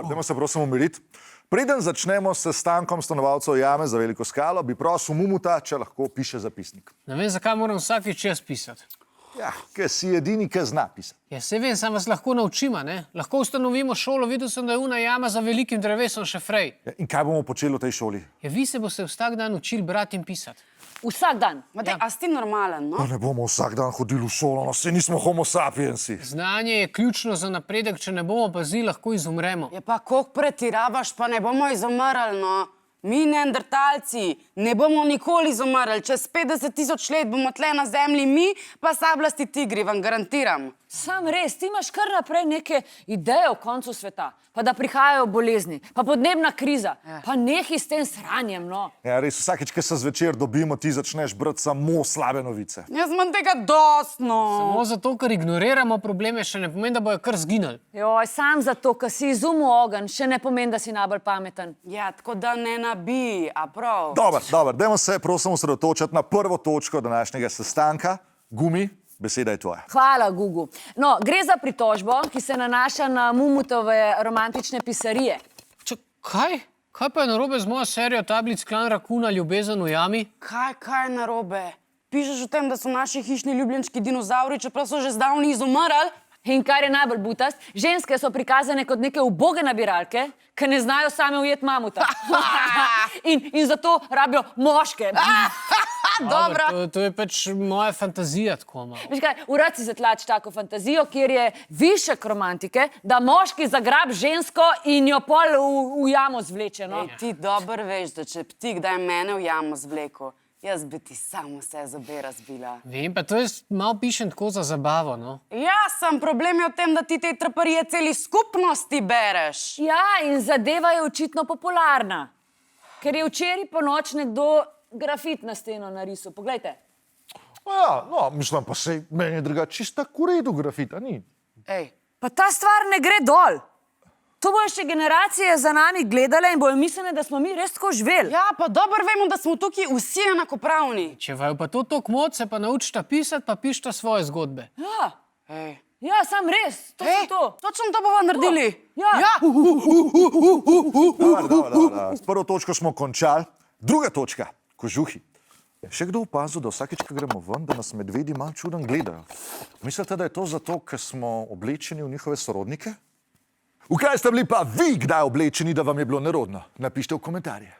Dajmo se prosim umiriti. Preden začnemo s sestankom stanovalcev jame za Veliko skalo, bi prosil Mumuta, če lahko piše zapisnik. Ne vem, zakaj moram vsakič jaz pisati. Ja, ker si edini, ki zna pisati. Ja, saj vem, sam vas lahko naučim, ne? Lahko ustanovimo šolo, videl sem, da je una jama za velikim drevesom še frej. Ja, in kaj bomo počeli v tej šoli? Ja, vi se boste vsak dan učili brati in pisati. Vsak dan. Matej, a si ti normalen, no? Pa ne bomo vsak dan hodili v šolo, no saj nismo homo sapiensi. Znanje je ključno za napredek, če ne bomo pazili, lahko izumremo. Je pa, koliko pretiravaš, pa ne bomo izumrli, no? Mi, neandertalci, ne bomo nikoli izumrli. Čez 50 000 let bomo tle na zemlji mi, pa sablasti tigri, vam garantiram. Sam res, ti imaš kar naprej neke ideje o koncu sveta, pa da prihajajo bolezni, pa podnebna kriza, pa nehi s tem sranjem, no. Ja, res, vsakeč, ko se zvečer dobimo, ti začneš brati samo slabe novice. Jaz imam tega dost, no. Samo zato, ker ignoriramo probleme, še ne pomeni, da bojo kar zginili. Joj, sam zato, ker si izumil ogenj, še ne pomeni, da si najbolj pameten. Ja, tako da ne nabij, a prav? Dobar, dajmo se prosim osredotočiti na prvo točko današnjega sestanka. Gumi, beseda je tvoja. Hvala, Gugu. No, gre za pritožbo, ki se nanaša na Mumutove romantične pisarije. Kaj? Kaj pa je narobe z mojo serijo tablic Klan Rakuna Ljubezen v jami? Kaj je narobe? Pišeš o tem, da so naši hišni ljubljenčki dinozavri, čeprav so že zdavni izumrli? In kar je najbolj butast, ženske so prikazane kot neke uboge nabiralke, ki ne znajo same ujeti mamuta. in zato rabijo moške. Dobro. To je pač moja fantazija tako malo. Veš kaj, urad si zatlači tako fantazijo, kjer je višek romantike, da moški zagrab žensko in jo pol v jamo zvleče, no? Ej, ti dobro veš, da če bi ti kdaj mene v jamo zvlekel, jaz bi ti samo vse zobe razbila. Vem, pa to jaz malo pišem tako za zabavo, no. Ja, sem problem je v tem, da ti te traparije celi skupnosti bereš. Ja, in zadeva je očitno popularna. Ker je včeraj ponoč nekdo grafit na steno narisal. Poglejte. Ja, no, mislim pa sej, meni je drugače čisto v redu grafita, ni. Ej, Pa ta stvar ne gre dol. To bojo še generacije za nami gledale in bojo mislili, da smo mi res tako živeli. ja, pa dobro vemo, da smo tukaj vsi enakopravni. Če vaju pa to toliko moč, se pa naučita pisati, pa pišta svoje zgodbe. Ja, Ej, ja, sam res. To je to. točno to bova naredili. Ja. Dobar. S prvo točko smo končali. Druga točka, kožuhi. Je še kdo opazil, da vsakeč, ko gremo ven, da nas medvedi malo čuden gledajo? Mislite, da je to zato, ker smo oblečeni v njihove sorodnike? V kaj ste bili pa vi kdaj oblečeni, da vam je bilo nerodno? Napišite v komentarje.